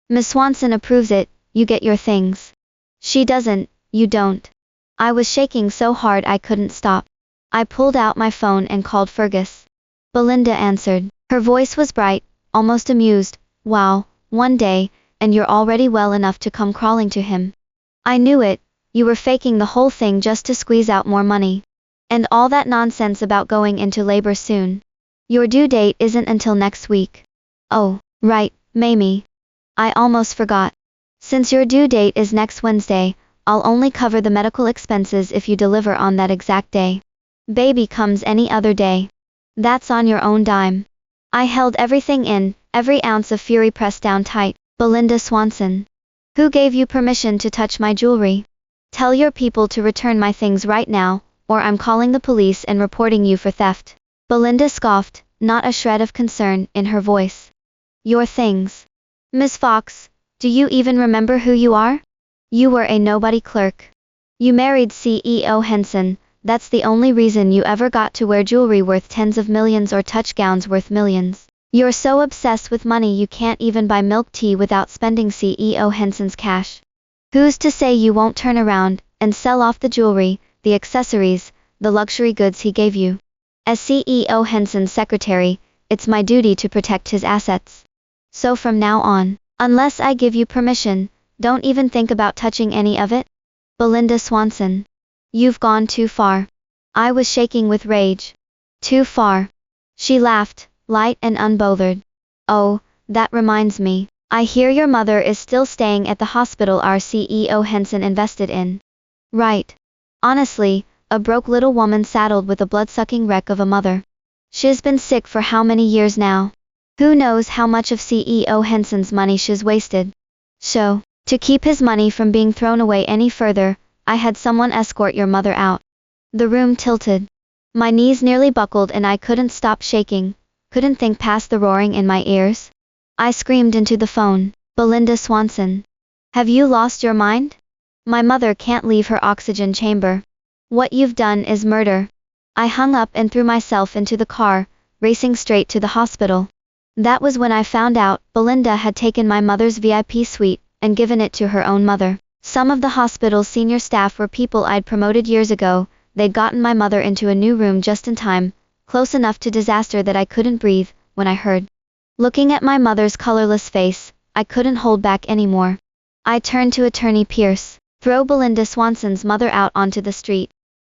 Miss Swanson approves it, you get your things. She doesn't, you don't. I was shaking so hard I couldn't stop. I pulled out my phone and called Fergus. Belinda answered. Her voice was bright, almost amused. Wow, one day, and you're already well enough to come crawling to him. I knew it, you were faking the whole thing just to squeeze out more money. And all that nonsense about going into labor soon. Your due date isn't until next week. Oh, right, Mamie. I almost forgot. Since your due date is next Wednesday, I'll only cover the medical expenses if you deliver on that exact day. Baby comes any other day. That's on your own dime. I held everything in, every ounce of fury pressed down tight. Belinda Swanson. Who gave you permission to touch my jewelry? Tell your people to return my things right now, or I'm calling the police and reporting you for theft. Belinda scoffed, not a shred of concern in her voice. Your things. Miss Fox, do you even remember who you are? You were a nobody clerk. You married CEO Henson, that's the only reason you ever got to wear jewelry worth tens of millions or touch gowns worth millions. You're so obsessed with money you can't even buy milk tea without spending CEO Henson's cash. Who's to say you won't turn around and sell off the jewelry, the accessories, the luxury goods he gave you? As CEO Henson's secretary, it's my duty to protect his assets. So from now on, unless I give you permission, don't even think about touching any of it. Belinda Swanson. You've gone too far. I was shaking with rage. Too far. She laughed, light and unbothered. Oh, that reminds me. I hear your mother is still staying at the hospital our CEO Henson invested in. Right. Honestly, a broke little woman saddled with a blood-sucking wreck of a mother. She's been sick for how many years now? Who knows how much of CEO Henson's money she's wasted. So, to keep his money from being thrown away any further, I had someone escort your mother out. The room tilted. My knees nearly buckled and I couldn't stop shaking, couldn't think past the roaring in my ears. I screamed into the phone. Belinda Swanson. Have you lost your mind? My mother can't leave her oxygen chamber. What you've done is murder. I hung up and threw myself into the car, racing straight to the hospital. That was when I found out Belinda had taken my mother's VIP suite and given it to her own mother. Some of the hospital's senior staff were people I'd promoted years ago. They'd gotten my mother into a new room just in time, close enough to disaster that I couldn't breathe, when I heard. Looking at my mother's colorless face, I couldn't hold back anymore. I turned to Attorney Pierce. Throw Belinda Swanson's mother out onto the street.